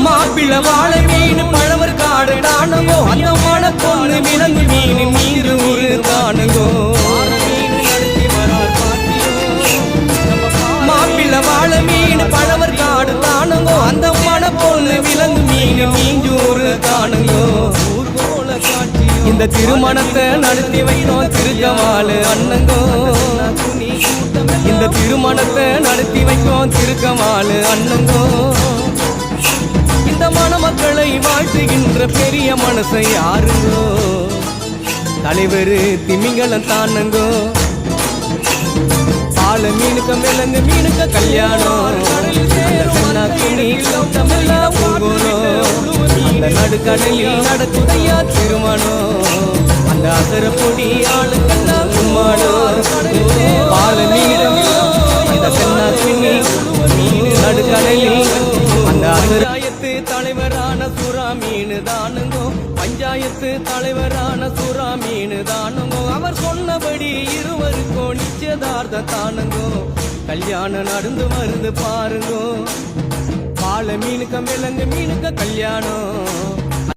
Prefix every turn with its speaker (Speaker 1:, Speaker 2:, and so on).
Speaker 1: மாப்பிள்ள வாழை மீன் பழவர் காடு தானுங்கோ அந்த மன பொண்ணு விலங்கு மீன் மீறு ஒரு தானுங்கோ மாப்பிள்ள வாழை மீன் பழவர் காடு தானுங்கோ அந்த மன பொண்ணு விலங்கு மீன் மீஞ்சு ஒரு தானுங்கோ இந்த திருமணத்தை நடத்தி வைத்தோம் திருக்கமாலு அண்ணங்கோ இந்த திருமணத்தை நடத்தி வைத்தோம் திருக்கமாலு அண்ணங்கோ இந்த மணமக்களை வாழ்த்துகின்ற பெரிய மனசை யாருங்கோ தலைவர் திமிங்கலம் தானுங்கோ பால மீனுக்க விலங்கு மீனுக்க கல்யாணம் அந்த நடுக்கடலில் நடக்குதையா திருமணம் அந்த அசர பொடி ஆளுக்கெல்லாம் கும்மாடம் பால மீனும் இந்த தென்னா துணி நடுக்கடலில் அந்த பஞ்சாயத்து தலைவரான சுறா மீனு தானுங்கோ பஞ்சாயத்து தலைவரான சுறா மீனு தானுங்கோ அவர் சொன்னபடி இருவருக்கோ நிச்சயதார்த்தம் தானுங்கோ கல்யாணம் நடந்து வருது பாருங்கோ பால மீனுக்க விலங்கு மீனுக்க கல்யாணம்